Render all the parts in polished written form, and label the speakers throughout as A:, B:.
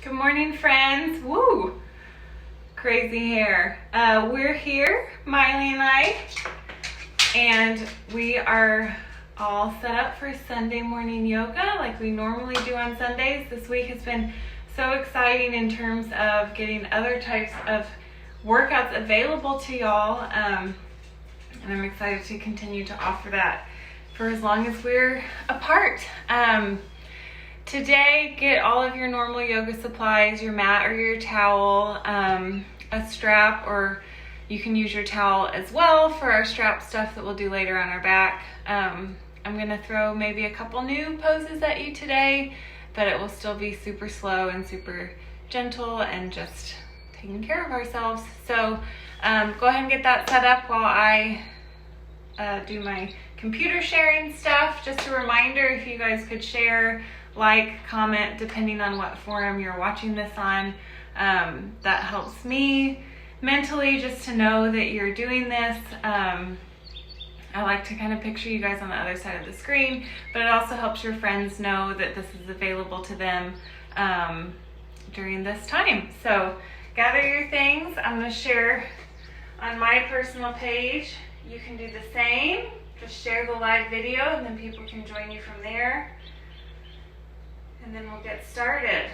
A: Good morning, friends. Woo! Crazy hair. We're here, Miley and I, and we are all set up for Sunday morning yoga like we normally do on Sundays. This week has been so exciting in terms of getting other types of workouts available to y'all, and I'm excited to continue to offer that for as long as we're apart. Today, get all of your normal yoga supplies, your mat or your towel, a strap, or you can use your towel as well for our strap stuff that we'll do later on our back. I'm gonna throw maybe a couple new poses at you today, but it will still be super slow and super gentle and just taking care of ourselves. So go ahead and get that set up while I do my computer sharing stuff. Just a reminder, if you guys could share, like, comment, depending on what forum you're watching this on. That helps me mentally just to know that you're doing this. I like to kind of picture you guys on the other side of the screen, but it also helps your friends know that this is available to them during this time. So gather your things. I'm going to share on my personal page. You can do the same. Just share the live video and then people can join you from there. And then we'll get started.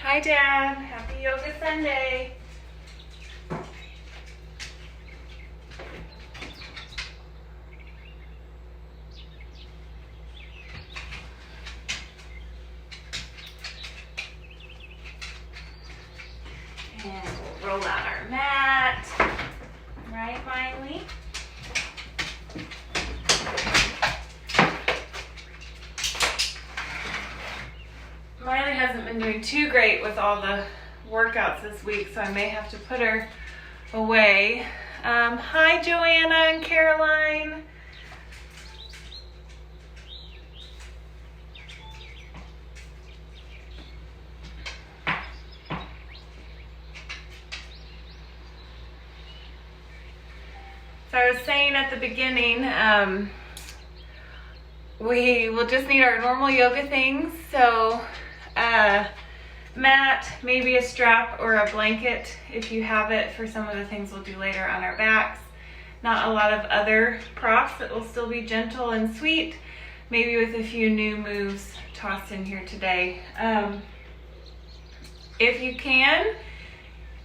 A: Hi, Dad. Happy Yoga Sunday. And we'll roll out our mat. Right, Miley? Miley hasn't been doing too great with all the workouts this week, so I may have to put her away. Hi, Joanna and Caroline. So I was saying at the beginning, we will just need our normal yoga things. So mat, maybe a strap or a blanket if you have it for some of the things we'll do later on our backs. Not a lot of other props that will still be gentle and sweet, maybe with a few new moves tossed in here today. If you can,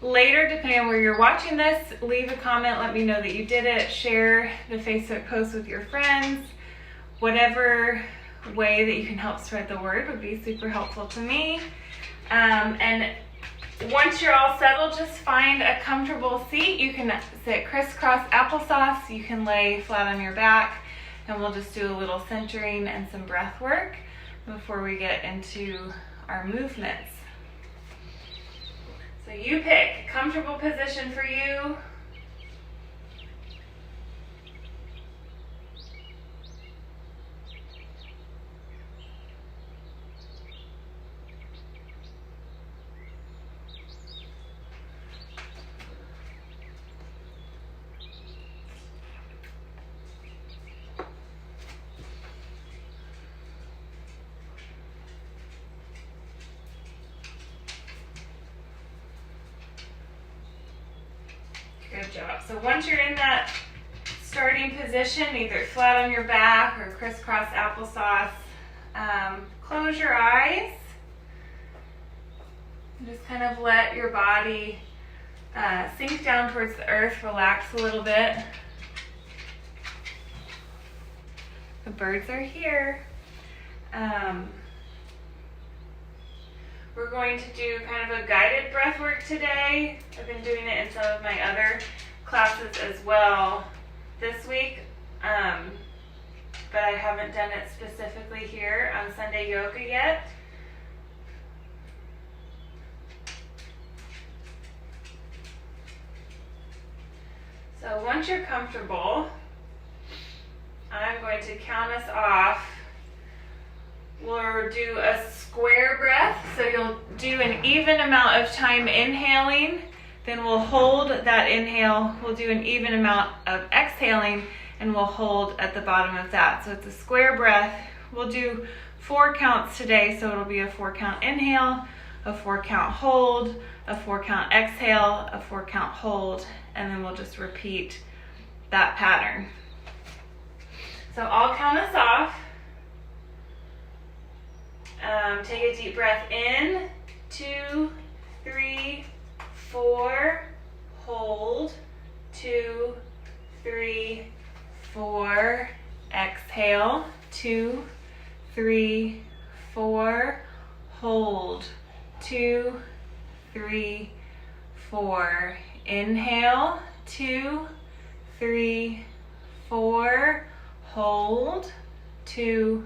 A: later, depending on where you're watching this, leave a comment, let me know that you did it, share the Facebook post with your friends. Whatever way that you can help spread the word would be super helpful to me. And once you're all settled, just find a comfortable seat. You can sit crisscross applesauce, you can lay flat on your back, and we'll just do a little centering and some breath work before we get into our movements. So you pick a comfortable position for you. Good job. So once you're in that starting position, either flat on your back or crisscross applesauce, close your eyes and just kind of let your body sink down towards the earth, relax a little bit. The birds are here. We're going to do kind of a guided breath work today. I've been doing it in some of my other classes as well this week, but I haven't done it specifically here on Sunday Yoga yet. So once you're comfortable, I'm going to count us off. We'll do a square breath, so you'll do an even amount of time inhaling, then we'll hold that inhale, we'll do an even amount of exhaling, and we'll hold at the bottom of that. So it's a square breath. We'll do 4 counts today, so it'll be a 4 count inhale, a 4 count hold, a 4 count exhale, a 4 count hold, and then we'll just repeat that pattern. So I'll count us off. Take a deep breath in, 2, 3, 4, hold, 2, 3, 4, exhale, 2, 3, 4, hold, 2, 3, 4, inhale, 2, 3, 4, hold, 2,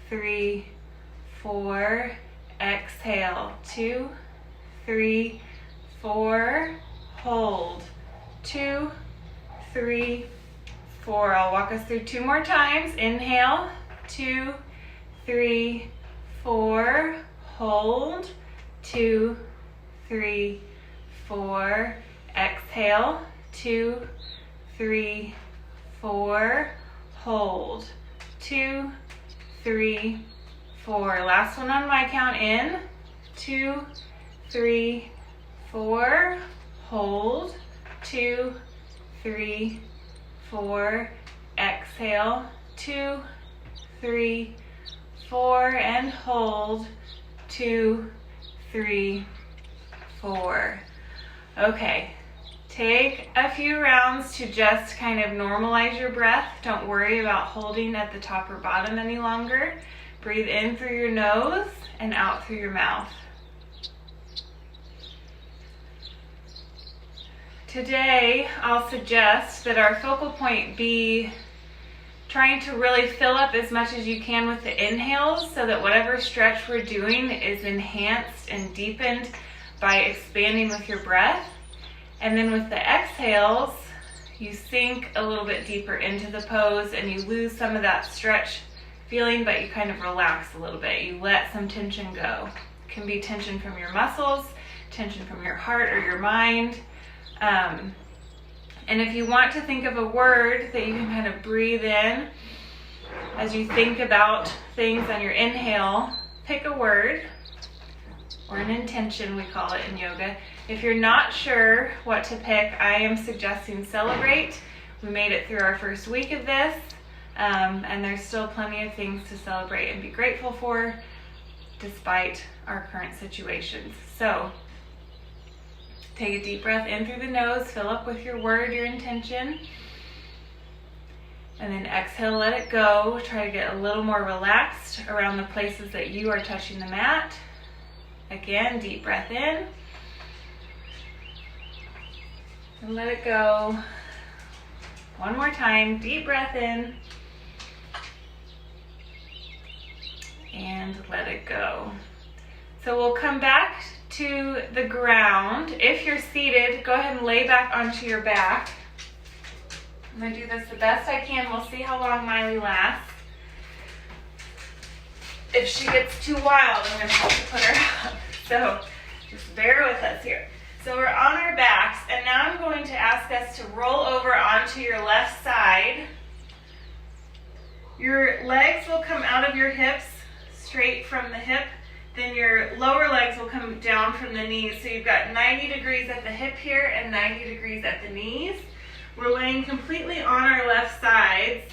A: 3, 4, exhale, 2, 3, 4, hold, 2, 3, 4. I'll walk us through 2 more times. Inhale, 2, 3, 4, hold, 2, 3, 4, exhale, 2, 3, 4, hold, 2, 3, 4. Last one on my count. In, 2, 3, 4, hold, 2, 3, 4, exhale, 2, 3, 4, and hold, 2, 3, 4. Okay, take a few rounds to just kind of normalize your breath. Don't worry about holding at the top or bottom any longer. Breathe in through your nose and out through your mouth. Today, I'll suggest that our focal point be trying to really fill up as much as you can with the inhales so that whatever stretch we're doing is enhanced and deepened by expanding with your breath. And then with the exhales, you sink a little bit deeper into the pose and you lose some of that stretch feeling, but you kind of relax a little bit. You let some tension go. It can be tension from your muscles, tension from your heart or your mind. And if you want to think of a word that you can kind of breathe in as you think about things on your inhale, pick a word or an intention, we call it in yoga. If you're not sure what to pick, I am suggesting celebrate. We made it through our first week of this, and there's still plenty of things to celebrate and be grateful for despite our current situations. So take a deep breath in through the nose, fill up with your word, your intention, and then exhale, let it go. Try to get a little more relaxed around the places that you are touching the mat. Again, deep breath in, and let it go. One more time, deep breath in, and let it go. So we'll come back to the ground. If you're seated, go ahead and lay back onto your back. I'm going to do this the best I can. We'll see how long Miley lasts. If she gets too wild, I'm going to have to put her up. So just bear with us here. So we're on our backs, and now I'm going to ask us to roll over onto your left side. Your legs will come out of your hips, straight from the hip. Then your lower legs will come down from the knees. So you've got 90 degrees at the hip here and 90 degrees at the knees. We're laying completely on our left sides.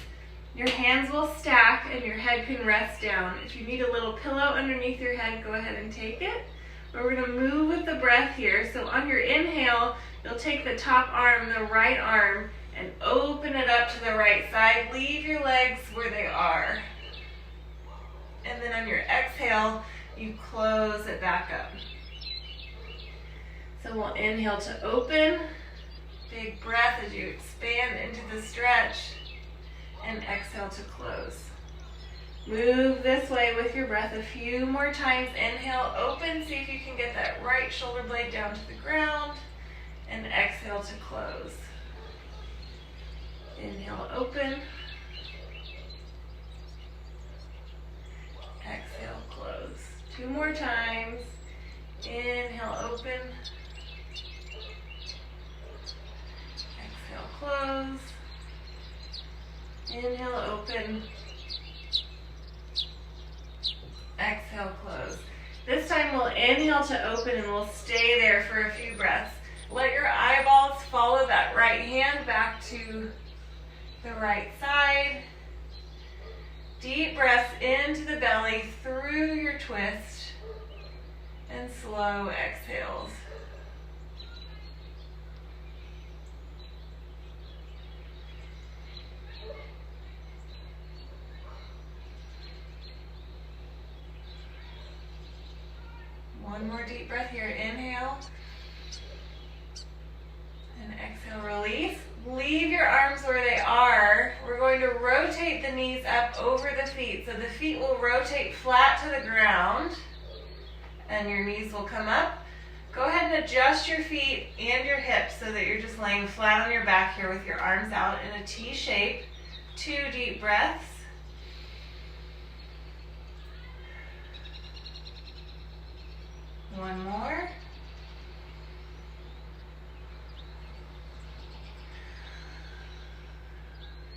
A: Your hands will stack and your head can rest down. If you need a little pillow underneath your head, go ahead and take it. But we're going to move with the breath here. So on your inhale, you'll take the top arm, the right arm, and open it up to the right side. Leave your legs where they are. And then on your exhale, you close it back up. So we'll inhale to open. Big breath as you expand into the stretch. And exhale to close. Move this way with your breath a few more times. Inhale, open. See if you can get that right shoulder blade down to the ground. And exhale to close. Inhale, open. Exhale, close. 2 more times. Inhale, open. Exhale, close. Inhale, open. Exhale, close. This time we'll inhale to open and we'll stay there for a few breaths. Let your eyeballs follow that right hand back to the right side. Deep breaths into the belly through your twist and slow exhales. One more deep breath here. Inhale. And exhale, release. Leave your arms where they are. We're going to rotate the knees up over the feet. So the feet will rotate flat to the ground. And your knees will come up. Go ahead and adjust your feet and your hips so that you're just laying flat on your back here with your arms out in a T shape. 2 deep breaths. One more.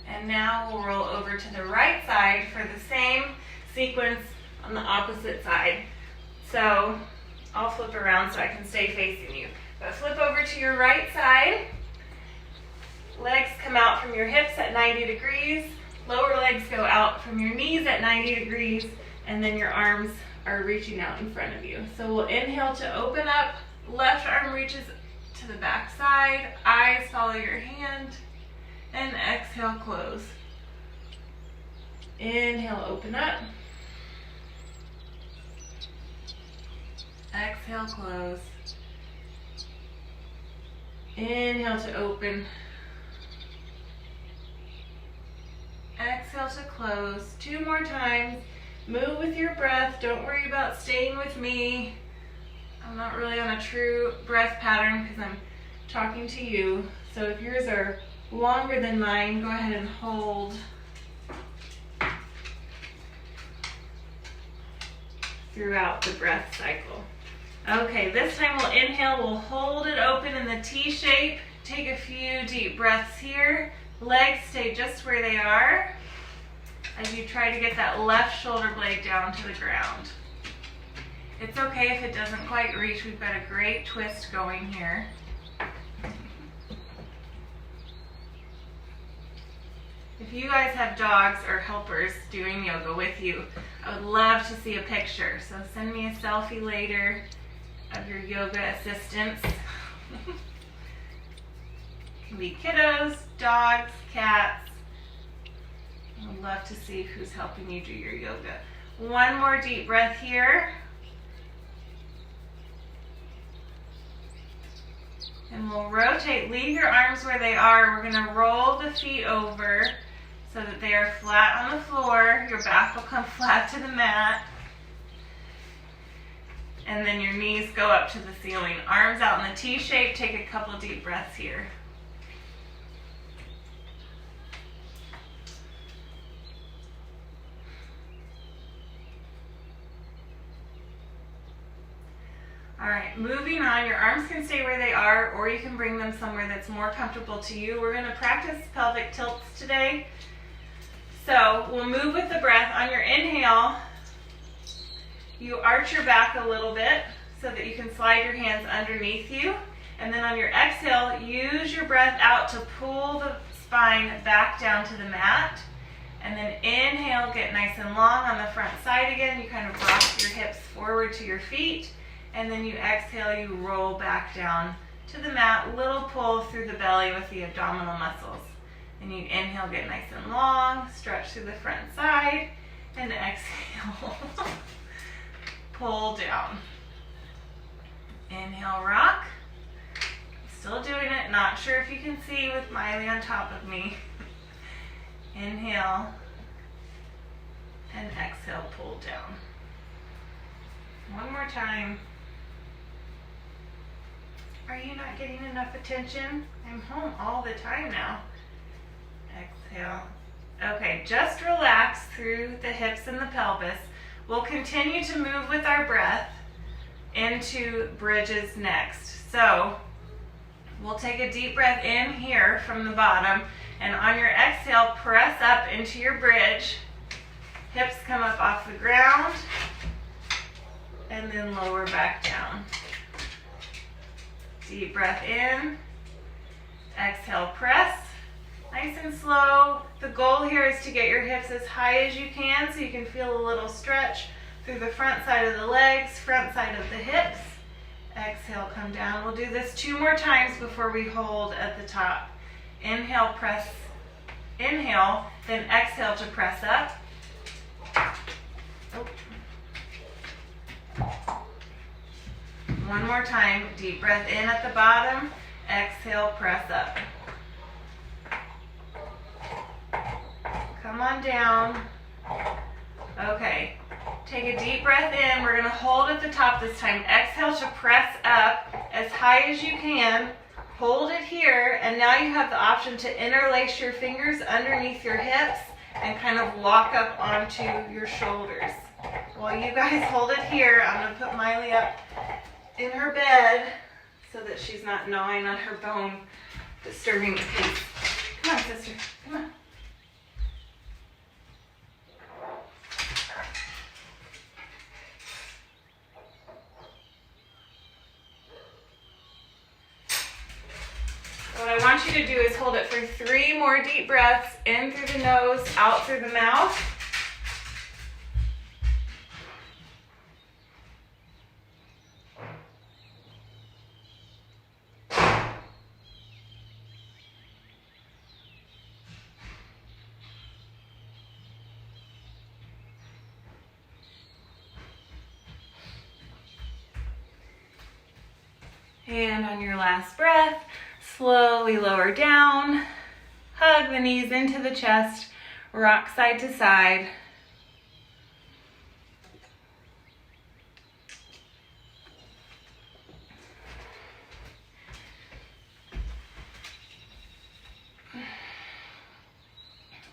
A: And now we'll roll over to the right side for the same sequence on the opposite side. So I'll flip around so I can stay facing you. But flip over to your right side. Legs come out from your hips at 90 degrees. Lower legs go out from your knees at 90 degrees. And then your arms are reaching out in front of you. So we'll inhale to open up. Left arm reaches to the back side. Eyes follow your hand. And exhale, close. Inhale, open up. Exhale, close. Inhale to open. Exhale to close. 2 more times. Move with your breath. Don't worry about staying with me. I'm not really on a true breath pattern because I'm talking to you. So if yours are longer than mine, go ahead and hold throughout the breath cycle. Okay, this time we'll inhale, we'll hold it open in the T shape. Take a few deep breaths here. Legs stay just where they are as you try to get that left shoulder blade down to the ground. It's okay if it doesn't quite reach. We've got a great twist going here. If you guys have dogs or helpers doing yoga with you, I would love to see a picture. So send me a selfie later of your yoga assistants. Can be kiddos, dogs, cats. I would love to see who's helping you do your yoga. One more deep breath here. And we'll rotate. Leave your arms where they are. We're going to roll the feet over so that they are flat on the floor. Your back will come flat to the mat. And then your knees go up to the ceiling. Arms out in the T shape. Take a couple deep breaths here. All right, moving on. Your arms can stay where they are, or you can bring them somewhere that's more comfortable to you. We're going to practice pelvic tilts today. So we'll move with the breath. On your inhale, you arch your back a little bit so that you can slide your hands underneath you. And then on your exhale, use your breath out to pull the spine back down to the mat. And then inhale, get nice and long on the front side again. You kind of rock your hips forward to your feet. And then you exhale, you roll back down to the mat. Little pull through the belly with the abdominal muscles. And you inhale, get nice and long, stretch through the front side, and exhale, pull down. Inhale, rock. Still doing it, not sure if you can see with Miley on top of me. Inhale, and exhale, pull down. One more time. Are you not getting enough attention? I'm home all the time now. Exhale. Okay, just relax through the hips and the pelvis. We'll continue to move with our breath into bridges next. So we'll take a deep breath in here from the bottom, and on your exhale, press up into your bridge. Hips come up off the ground, and then lower back down. Deep breath in. Exhale, press. Nice and slow. The goal here is to get your hips as high as you can so you can feel a little stretch through the front side of the legs, front side of the hips. Exhale, come down. We'll do this 2 more times before we hold at the top. Inhale, press. Inhale, then exhale to press up. Oh. One more time. Deep breath in at the bottom. Exhale, press up. Come on down. Okay. Take a deep breath in. We're going to hold at the top this time. Exhale to press up as high as you can. Hold it here, and now you have the option to interlace your fingers underneath your hips and kind of lock up onto your shoulders. While you guys hold it here, I'm going to put Miley up in her bed so that she's not gnawing on her bone, disturbing the peace. Come on, sister. Come on. What I want you to do is hold it for 3 more deep breaths, in through the nose, out through the mouth. And on your last breath, slowly lower down, hug the knees into the chest, rock side to side.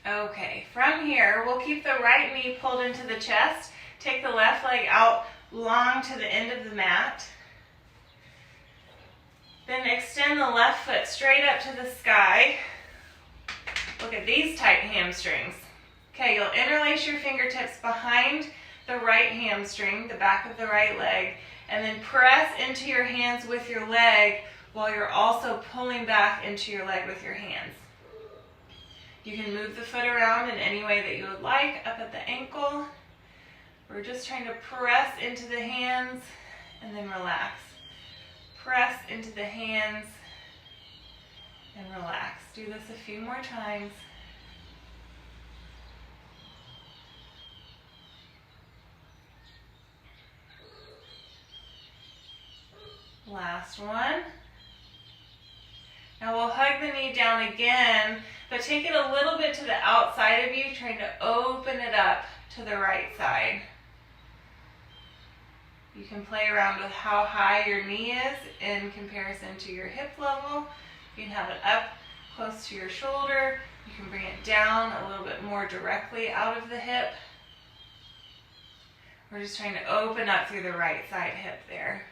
A: Okay, from here, we'll keep the right knee pulled into the chest, take the left leg out long to the end of the mat. Then extend the left foot straight up to the sky. Look at these tight hamstrings. Okay, you'll interlace your fingertips behind the right hamstring, the back of the right leg, and then press into your hands with your leg while you're also pulling back into your leg with your hands. You can move the foot around in any way that you would like, up at the ankle. We're just trying to press into the hands and then relax. Press into the hands and relax. Do this a few more times. Last one. Now we'll hug the knee down again, but take it a little bit to the outside of you, trying to open it up to the right side. You can play around with how high your knee is in comparison to your hip level. You can have it up close to your shoulder. You can bring it down a little bit more directly out of the hip. We're just trying to open up through the right side hip there.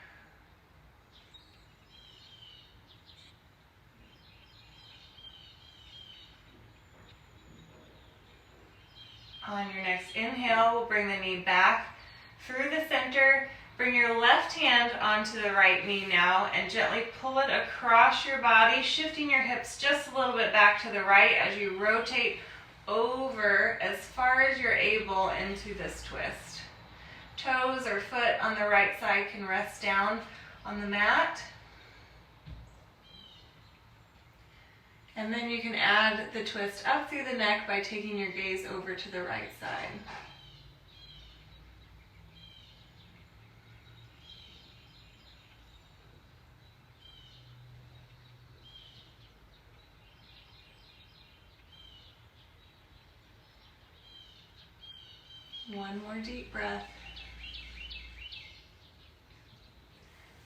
A: On your next inhale, we'll bring the knee back through the center. Bring your left hand onto the right knee now and gently pull it across your body, shifting your hips just a little bit back to the right as you rotate over as far as you're able into this twist. Toes or foot on the right side can rest down on the mat. And then you can add the twist up through the neck by taking your gaze over to the right side. One more deep breath.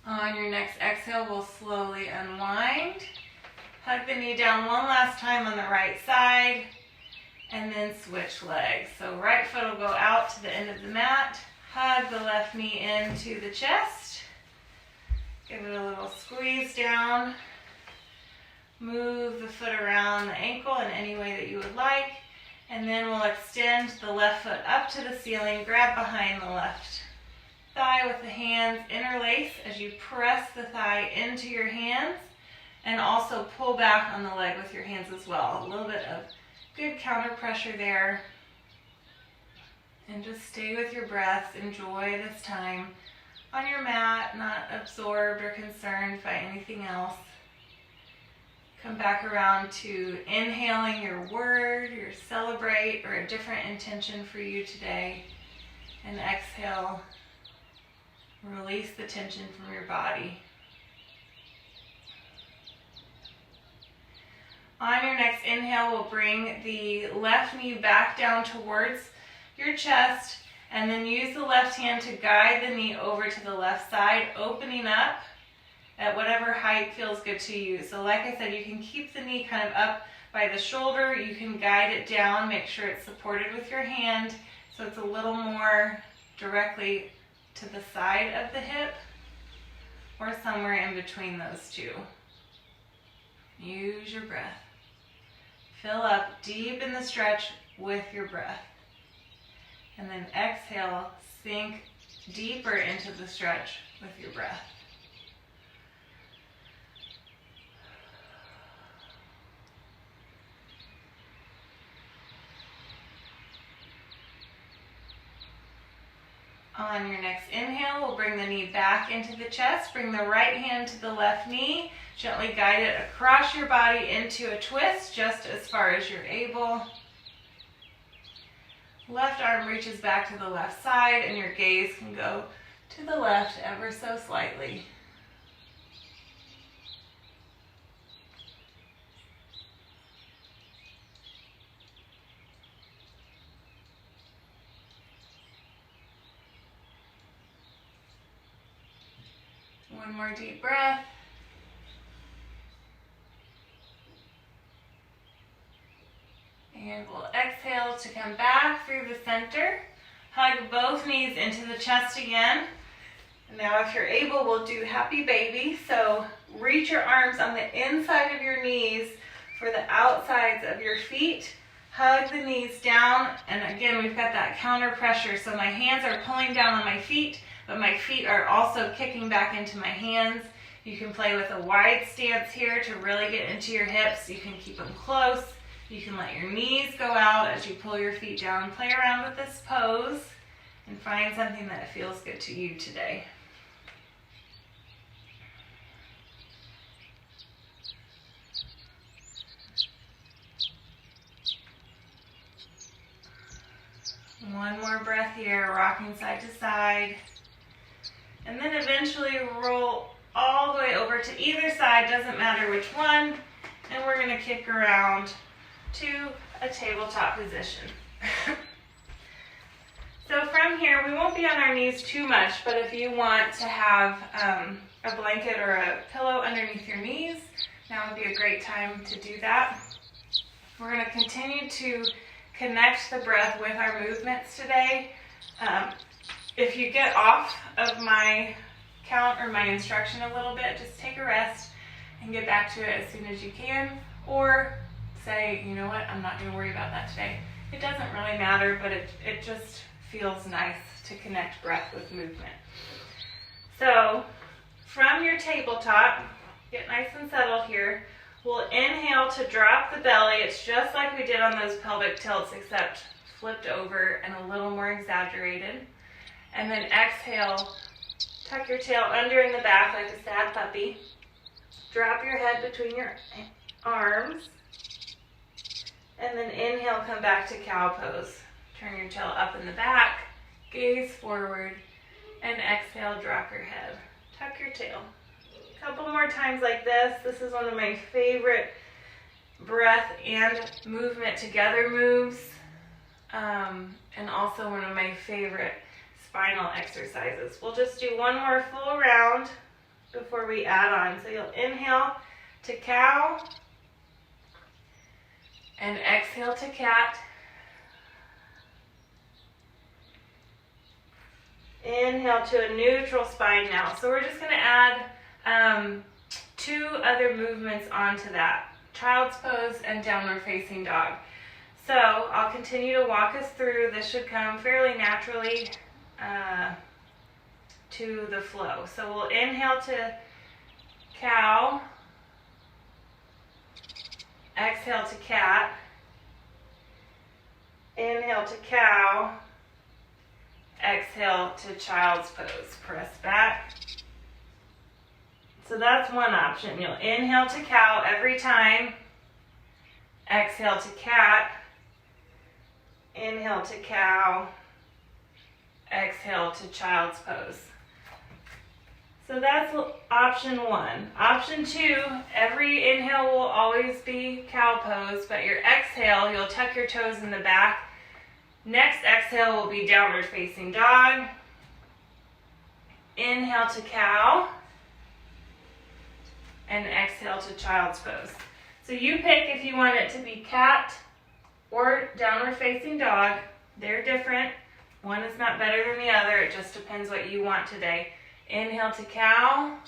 A: On your next exhale, we'll slowly unwind. Hug the knee down one last time on the right side, and then switch legs. So right foot will go out to the end of the mat. Hug the left knee into the chest. Give it a little squeeze down. Move the foot around the ankle in any way that you would like. And then we'll extend the left foot up to the ceiling. Grab behind the left thigh with the hands. Interlace as you press the thigh into your hands. And also pull back on the leg with your hands as well. A little bit of good counter pressure there. And just stay with your breath. Enjoy this time on your mat, not absorbed or concerned by anything else. Come back around to inhaling your word, your celebrate, or a different intention for you today. And exhale, release the tension from your body. On your next inhale, we'll bring the left knee back down towards your chest, and then use the left hand to guide the knee over to the left side, opening up at whatever height feels good to you. So like I said, you can keep the knee kind of up by the shoulder. You can guide it down, make sure it's supported with your hand so it's a little more directly to the side of the hip or somewhere in between those two. Use your breath. Fill up deep in the stretch with your breath. And then exhale, sink deeper into the stretch with your breath. On your next inhale, we'll bring the knee back into the chest. Bring the right hand to the left knee. Gently guide it across your body into a twist, just as far as you're able. Left arm reaches back to the left side, and your gaze can go to the left ever so slightly. One more deep breath. And we'll exhale to come back through the center. Hug both knees into the chest again. And now if you're able, we'll do happy baby. So reach your arms on the inside of your knees for the outsides of your feet. Hug the knees down. And again, we've got that counter pressure. So my hands are pulling down on my feet, but my feet are also kicking back into my hands. You can play with a wide stance here to really get into your hips. You can keep them close. You can let your knees go out as you pull your feet down. Play around with this pose and find something that feels good to you today. One more breath here, rocking side to side. And then eventually roll all the way over to either side, doesn't matter which one. And we're gonna kick around to a tabletop position. So from here, we won't be on our knees too much, but if you want to have a blanket or a pillow underneath your knees, now would be a great time to do that. We're going to continue to connect the breath with our movements today. If you get off of my count or my instruction a little bit, just take a rest and get back to it as soon as you can, or say, you know what, I'm not going to worry about that today. It doesn't really matter, but it just feels nice to connect breath with movement. So from your tabletop, get nice and settled here. We'll inhale to drop the belly. It's just like we did on those pelvic tilts, except flipped over and a little more exaggerated. And then exhale, tuck your tail under in the back like a sad puppy. Drop your head between your arms. And then inhale, come back to cow pose. Turn your tail up in the back, gaze forward, and exhale, drop your head. Tuck your tail. A couple more times like this. This is one of my favorite breath and movement together moves, and also one of my favorite spinal exercises. We'll just do one more full round before we add on. So you'll inhale to cow, And exhale to cat. Inhale to a neutral spine now. So we're just going to add 2 other movements onto that. Child's pose and downward facing dog. So I'll continue to walk us through. This should come fairly naturally to the flow. So we'll inhale to cow. Exhale to cat. Inhale to cow. Exhale to child's pose. Press back. So that's one option. You'll inhale to cow every time. Exhale to cat. Inhale to cow. Exhale to child's pose. So that's option 1. Option 2, every inhale will always be cow pose, but your exhale, you'll tuck your toes in the back. Next exhale will be downward facing dog. Inhale to cow. And exhale to child's pose. So you pick if you want it to be cat or downward facing dog. They're different. One is not better than the other. It just depends what you want today. Inhale to cow.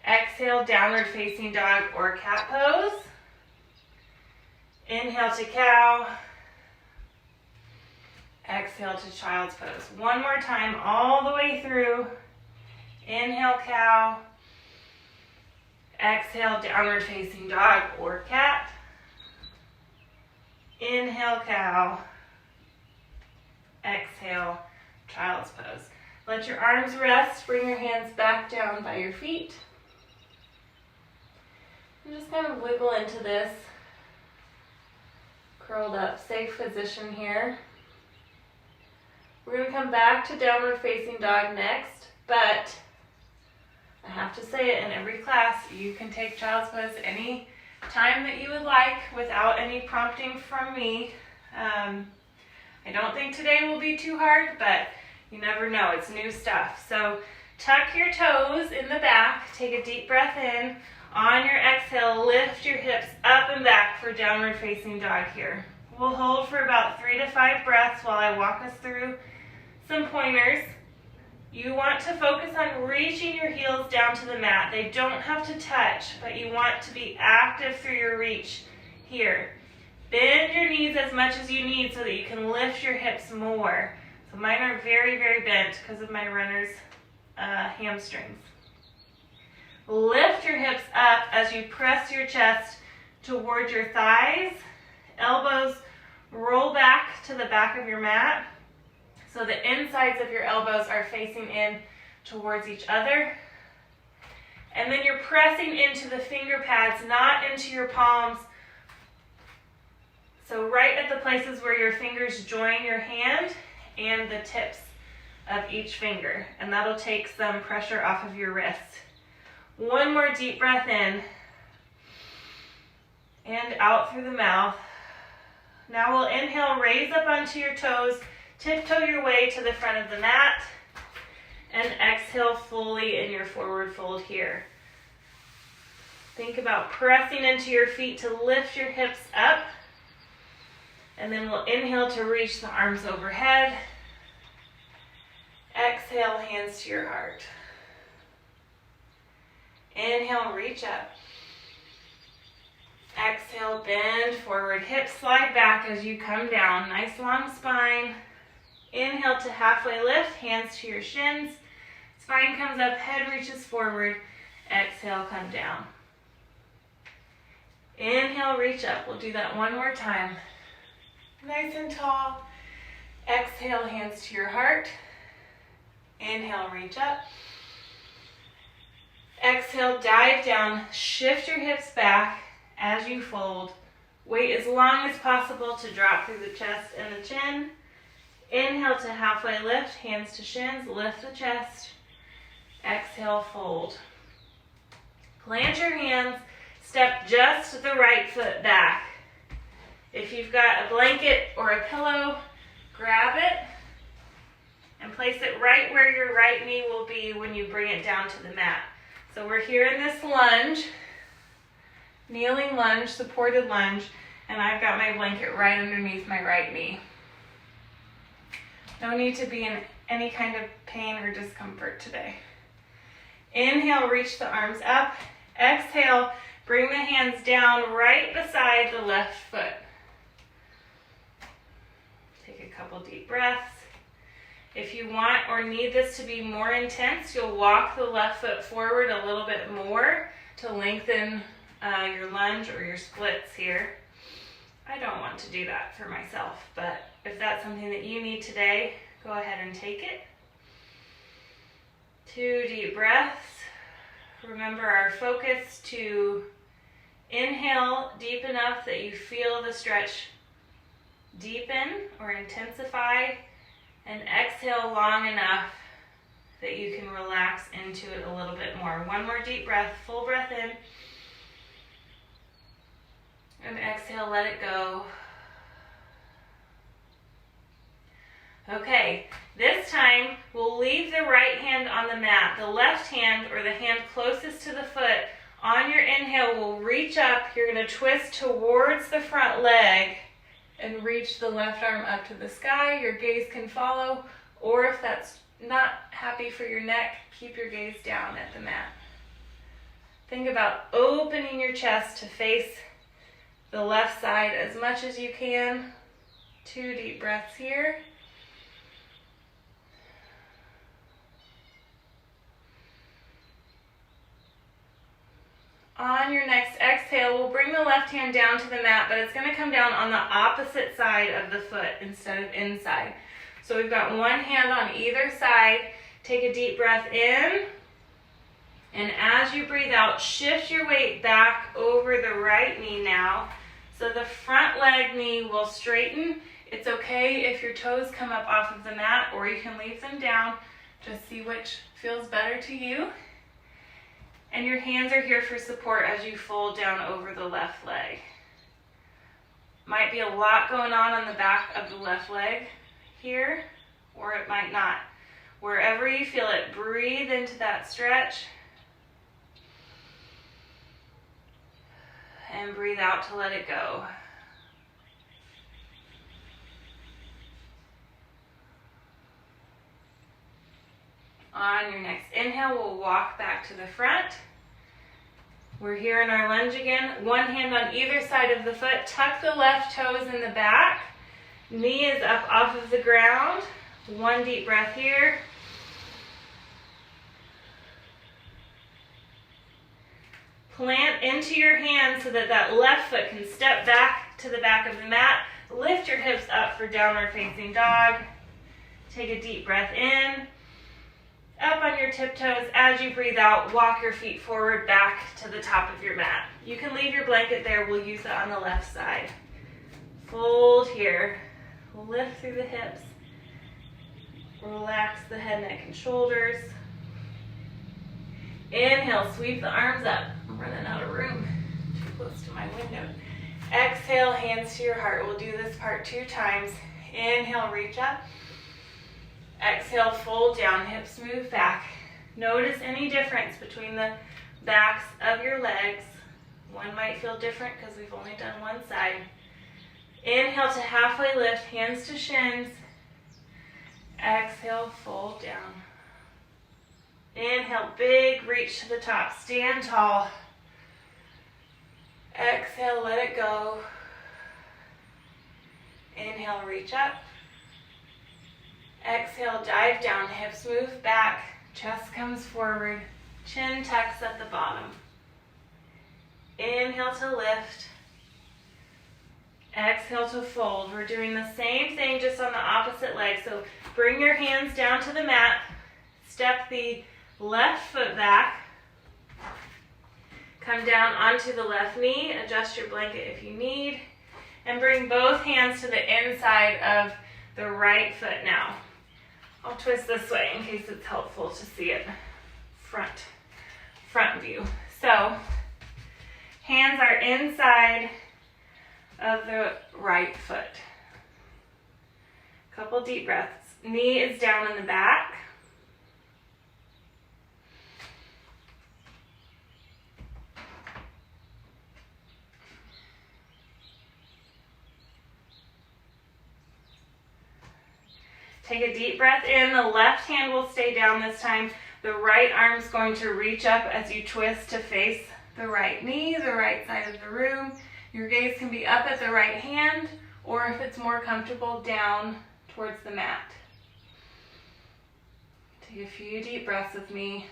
A: Exhale, downward facing dog or cat pose. Inhale to cow. Exhale to child's pose. One more time, all the way through. Inhale, cow. Exhale, downward facing dog or cat. Inhale, cow. Exhale, child's pose. Let your arms rest. Bring your hands back down by your feet. And just kind of wiggle into this curled up, safe position here. We're going to come back to downward facing dog next, but I have to say it in every class, you can take child's pose any time that you would like without any prompting from me. I don't think today will be too hard, but you never know, it's new stuff. So tuck your toes in the back, take a deep breath in. On your exhale, lift your hips up and back for downward facing dog here. We'll hold for about 3 to 5 breaths while I walk us through some pointers. You want to focus on reaching your heels down to the mat. They don't have to touch, but you want to be active through your reach here. Bend your knees as much as you need so that you can lift your hips more. So mine are very, very bent because of my runner's hamstrings. Lift your hips up as you press your chest toward your thighs. Elbows roll back to the back of your mat. So the insides of your elbows are facing in towards each other. And then you're pressing into the finger pads, not into your palms. So right at the places where your fingers join your hand and the tips of each finger. And that'll take some pressure off of your wrist. One more deep breath in. And out through the mouth. Now we'll inhale, raise up onto your toes. Tiptoe your way to the front of the mat. And exhale fully in your forward fold here. Think about pressing into your feet to lift your hips up. And then we'll inhale to reach the arms overhead. Exhale, hands to your heart. Inhale, reach up. Exhale, bend forward. Hips slide back as you come down. Nice long spine. Inhale to halfway lift, hands to your shins. Spine comes up, head reaches forward. Exhale, come down. Inhale, reach up. We'll do that one more time. Nice and tall. Exhale, hands to your heart. Inhale, reach up. Exhale, dive down. Shift your hips back as you fold. Wait as long as possible to drop through the chest and the chin. Inhale to halfway lift, hands to shins, lift the chest. Exhale, fold. Plant your hands, step just the right foot back. If you've got a blanket or a pillow, grab it and place it right where your right knee will be when you bring it down to the mat. So we're here in this lunge, kneeling lunge, supported lunge, And I've got my blanket right underneath my right knee. No need to be in any kind of pain or discomfort today. Inhale, reach the arms up. Exhale, bring the hands down right beside the left foot. Take a couple deep breaths. If you want or need this to be more intense, you'll walk the left foot forward a little bit more to lengthen your lunge or your splits here. I don't want to do that for myself, but if that's something that you need today, go ahead and take it. 2 deep breaths. Remember our focus to inhale deep enough that you feel the stretch deepen or intensify, and exhale long enough that you can relax into it a little bit more. 1 more deep breath, full breath in, and exhale, let it go. Okay, this time we'll leave the right hand on the mat. The left hand, or the hand closest to the foot, on your inhale will reach up. You're going to twist towards the front leg and reach the left arm up to the sky. Your gaze can follow, or if that's not happy for your neck, keep your gaze down at the mat. Think about opening your chest to face the left side as much as you can. 2 deep breaths here. On your next exhale, we'll bring the left hand down to the mat, but it's going to come down on the opposite side of the foot instead of inside. So we've got one hand on either side. Take a deep breath in, and as you breathe out, shift your weight back over the right knee now. So the front leg knee will straighten. It's okay if your toes come up off of the mat, or you can leave them down. Just see which feels better to you. And your hands are here for support as you fold down over the left leg. Might be a lot going on the back of the left leg here, or it might not. Wherever you feel it, breathe into that stretch. And breathe out to let it go. On your next inhale, we'll walk back to the front. We're here in our lunge again. One hand on either side of the foot. Tuck the left toes in the back. Knee is up off of the ground. 1 deep breath here. Plant into your hands so that that left foot can step back to the back of the mat. Lift your hips up for downward facing dog. Take a deep breath in. Up on your tiptoes. As you breathe out, walk your feet forward back to the top of your mat. You can leave your blanket there. We'll use it on the left side. Fold here. Lift through the hips. Relax the head, neck, and shoulders. Inhale, sweep the arms up. I'm running out of room. Too close to my window. Exhale, hands to your heart. We'll do this part 2 times. Inhale, reach up. Exhale, fold down, hips move back. Notice any difference between the backs of your legs. One might feel different because we've only done one side. Inhale to halfway lift, hands to shins. Exhale, fold down. Inhale, big reach to the top, stand tall. Exhale, let it go. Inhale, reach up. Exhale, dive down, hips move back, chest comes forward, chin tucks at the bottom. Inhale to lift. Exhale to fold. We're doing the same thing just on the opposite leg. So bring your hands down to the mat, step the left foot back, come down onto the left knee, adjust your blanket if you need, and bring both hands to the inside of the right foot now. I'll twist this way in case it's helpful to see it front view. So hands are inside of the right foot. Couple deep breaths. Knee is down in the back. Take a deep breath in. The left hand will stay down this time. The right arm's going to reach up as you twist to face the right knee, the right side of the room. Your gaze can be up at the right hand, or if it's more comfortable, down towards the mat. Take a few deep breaths with me.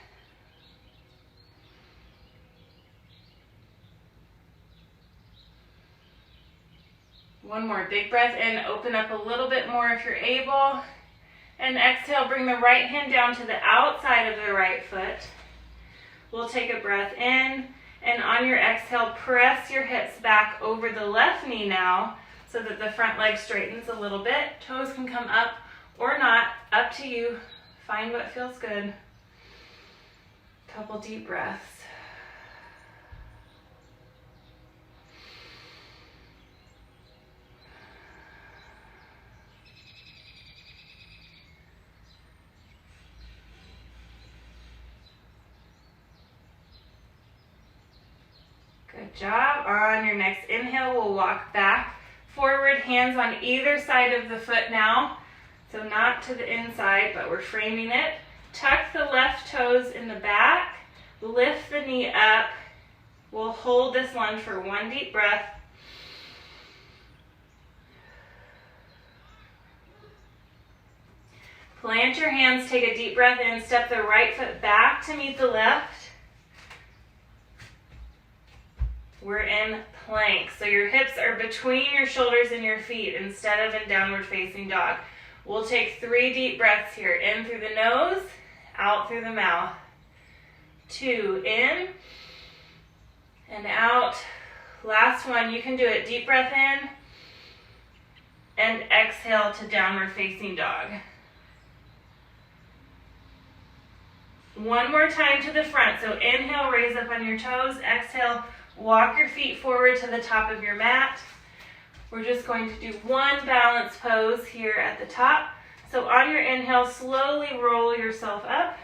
A: One more big breath in, open up a little bit more if you're able. And exhale, bring the right hand down to the outside of the right foot. We'll take a breath in, and on your exhale, press your hips back over the left knee now so that the front leg straightens a little bit. Toes can come up or not, up to you. Find what feels good. Couple deep breaths. Good job. On your next inhale, we'll walk back, forward, hands on either side of the foot now. So not to the inside, but we're framing it. Tuck the left toes in the back, lift the knee up. We'll hold this lunge for one deep breath. Plant your hands, take a deep breath in, step the right foot back to meet the left. We're in plank, so your hips are between your shoulders and your feet instead of in downward facing dog. We'll take 3 deep breaths here, in through the nose, out through the mouth. 2, in and out. Last one, you can do it. Deep breath in and exhale to downward facing dog. One more time to the front, so inhale, raise up on your toes, exhale, walk your feet forward to the top of your mat. We're just going to do one balance pose here at the top. So on your inhale, slowly roll yourself up.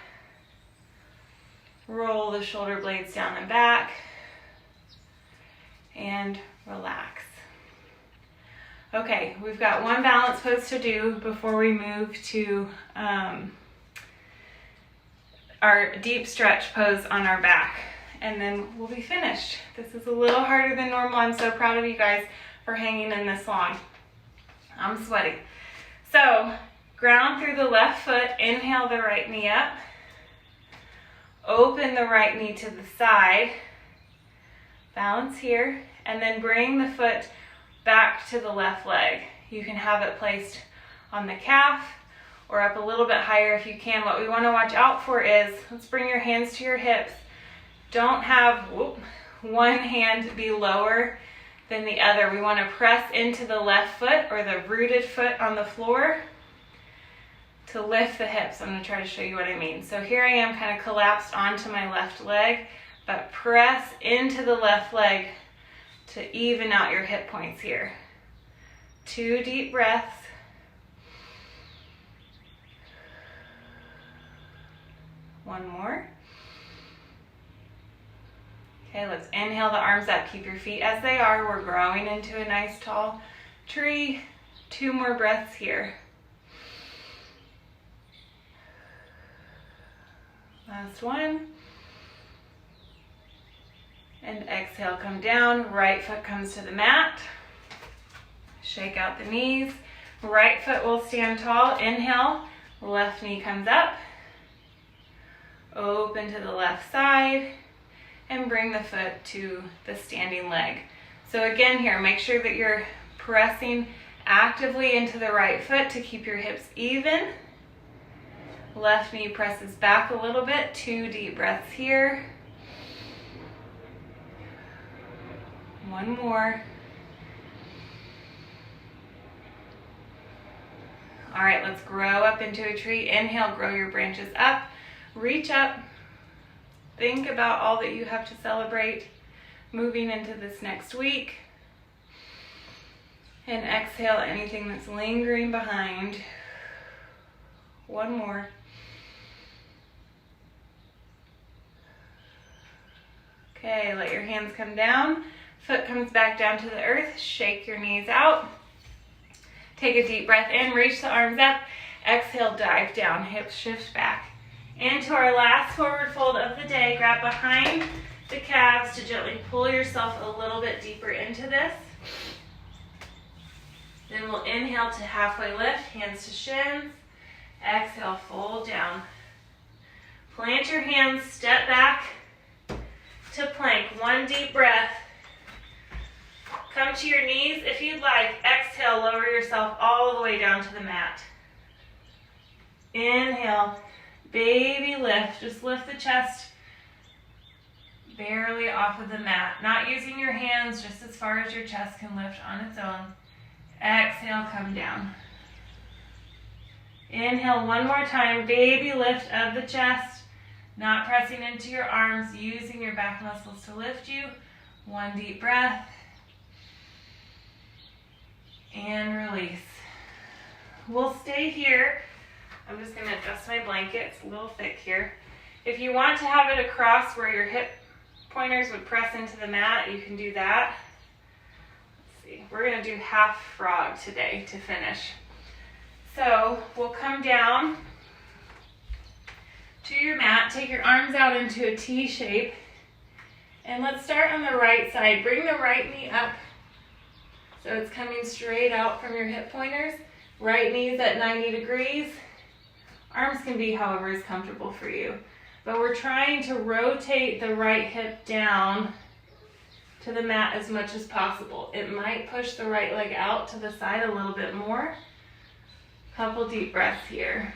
A: Roll the shoulder blades down and back. And relax. Okay, we've got one balance pose to do before we move to our deep stretch pose on our back. And then we'll be finished. This is a little harder than normal. I'm so proud of you guys for hanging in this long. I'm sweating. So, ground through the left foot, inhale the right knee up. Open the right knee to the side. Balance here, and then bring the foot back to the left leg. You can have it placed on the calf or up a little bit higher if you can. What we want to watch out for is, let's bring your hands to your hips. Don't have one hand be lower than the other. We want to press into the left foot or the rooted foot on the floor to lift the hips. I'm going to try to show you what I mean. So here I am kind of collapsed onto my left leg, but press into the left leg to even out your hip points here. 2 deep breaths. One more. Okay, let's inhale the arms up. Keep your feet as they are. We're growing into a nice tall tree. 2 more breaths here. Last one. And exhale, come down. Right foot comes to the mat. Shake out the knees. Right foot will stand tall. Inhale. Left knee comes up. Open to the left side. And bring the foot to the standing leg. So again here, make sure that you're pressing actively into the right foot to keep your hips even. Left knee presses back a little bit. 2 deep breaths here. One more. All right, let's grow up into a tree. Inhale, grow your branches up. Reach up. Think about all that you have to celebrate moving into this next week. And exhale anything that's lingering behind. One more. Okay, let your hands come down. Foot comes back down to the earth. Shake your knees out. Take a deep breath in, reach the arms up, Exhale, dive down, hips shift back. Into our last forward fold of the day, grab behind the calves to gently pull yourself a little bit deeper into this. Then we'll inhale to halfway lift, hands to shins. Exhale, fold down. Plant your hands, step back to plank. One deep breath. Come to your knees if you'd like. Exhale, lower yourself all the way down to the mat. Inhale, baby lift. Just lift the chest barely off of the mat. Not using your hands, just as far as your chest can lift on its own. Exhale, come down. Inhale one more time, baby lift of the chest. Not pressing into your arms, using your back muscles to lift you. One deep breath. And release. We'll stay here. I'm just going to adjust my blanket. It's a little thick here. If you want to have it across where your hip pointers would press into the mat, you can do that. Let's see. We're going to do half frog today to finish. So we'll come down to your mat. Take your arms out into a T shape. And let's start on the right side. Bring the right knee up so it's coming straight out from your hip pointers. Right knee's at 90 degrees. Arms can be however is comfortable for you. But we're trying to rotate the right hip down to the mat as much as possible. It might push the right leg out to the side a little bit more. Couple deep breaths here.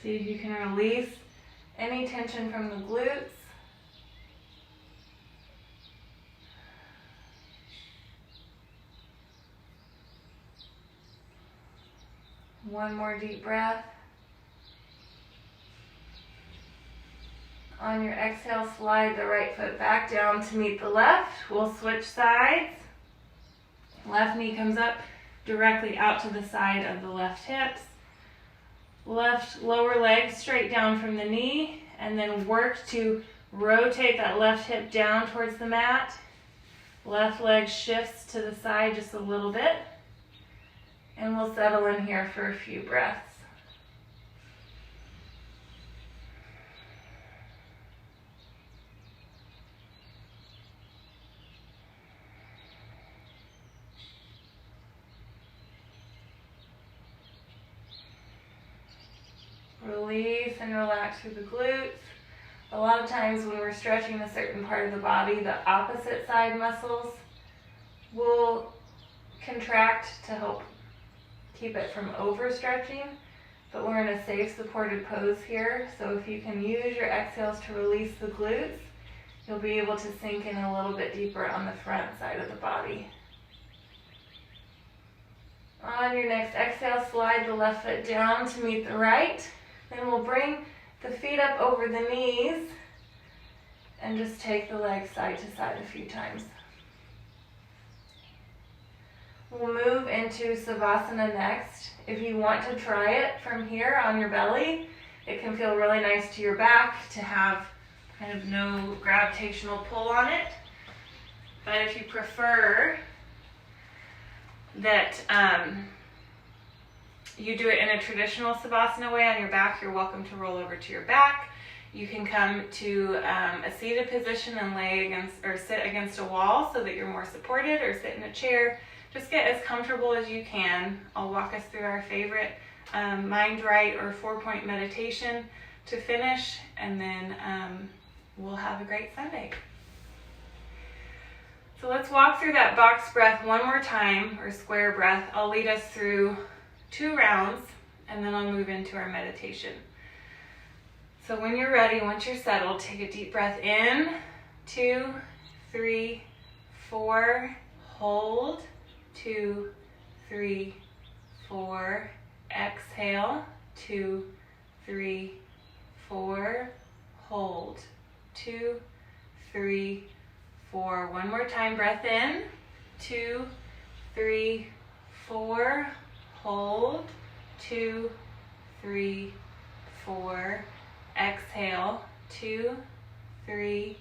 A: See if you can release any tension from the glutes. One more deep breath. On your exhale, slide the right foot back down to meet the left. We'll switch sides. Left knee comes up directly out to the side of the left hips. Left lower leg straight down from the knee, and then work to rotate that left hip down towards the mat. Left leg shifts to the side just a little bit, and we'll settle in here for a few breaths. Release and relax through the glutes. A lot of times when we're stretching a certain part of the body, the opposite side muscles will contract to help keep it from overstretching. But we're in a safe, supported pose here. So if you can use your exhales to release the glutes, you'll be able to sink in a little bit deeper on the front side of the body. On your next exhale, slide the left foot down to meet the right. Then we'll bring the feet up over the knees and just take the legs side to side a few times. We'll move into Savasana next. If you want to try it from here on your belly, it can feel really nice to your back to have kind of no gravitational pull on it. But if you prefer that you do it in a traditional Savasana way on your back, you're welcome to roll over to your back. You can come to a seated position and lay against or sit against a wall so that you're more supported, or sit in a chair. Just get as comfortable as you can. I'll walk us through our favorite mind right or 4-point meditation to finish, and then we'll have a great Sunday. So let's walk through that box breath one more time, or square breath. I'll lead us through 2 rounds, and then I'll move into our meditation. So when you're ready, once you're settled, take a deep breath in, 2, 3, 4, hold, 2, 3, 4, exhale, 2, 3, 4, hold, 2, 3, 4. One more time, breath in, 2, 3, 4, hold, 2, 3, 4, exhale, 2, 3,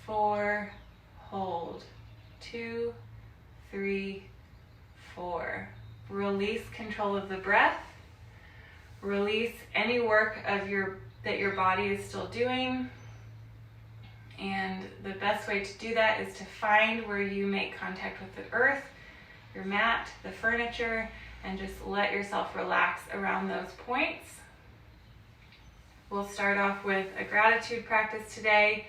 A: 4, hold, 2, 3, 4. Release control of the breath. Release any work of that your body is still doing. And the best way to do that is to find where you make contact with the earth, your mat, the furniture, and just let yourself relax around those points. We'll start off with a gratitude practice today.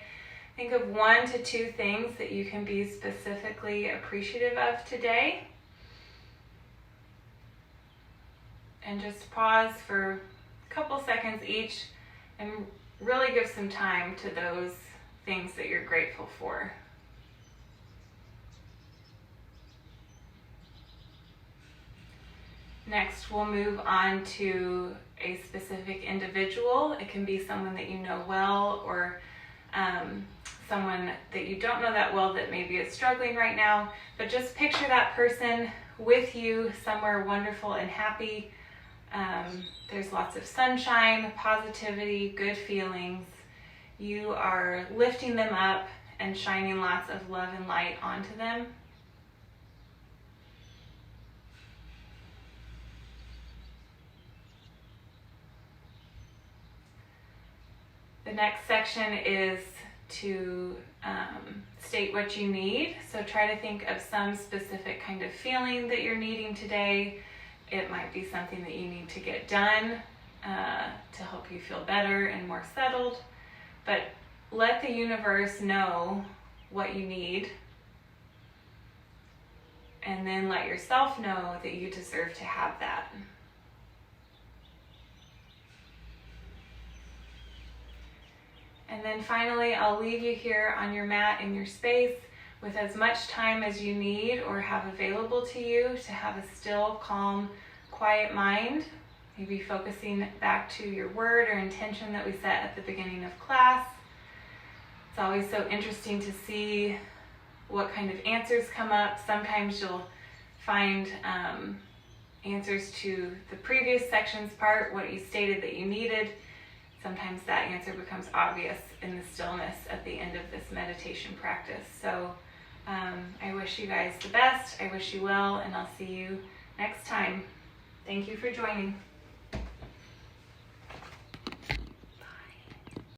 A: Think of 1 to 2 things that you can be specifically appreciative of today. And just pause for a couple seconds each and really give some time to those things that you're grateful for. Next, we'll move on to a specific individual. It can be someone that you know well, or someone that you don't know that well that maybe is struggling right now. But just picture that person with you somewhere wonderful and happy. There's lots of sunshine, positivity, good feelings. You are lifting them up and shining lots of love and light onto them. The next section is to state what you need. So try to think of some specific kind of feeling that you're needing today. It might be something that you need to get done to help you feel better and more settled. But let the universe know what you need. And then let yourself know that you deserve to have that. And then finally, I'll leave you here on your mat in your space with as much time as you need or have available to you to have a still, calm, quiet mind. Maybe focusing back to your word or intention that we set at the beginning of class. It's always so interesting to see what kind of answers come up. Sometimes you'll find answers to the previous section's part, what you stated that you needed. Sometimes that answer becomes obvious in the stillness at the end of this meditation practice. So I wish you guys the best. I wish you well, and I'll see you next time. Thank you for joining.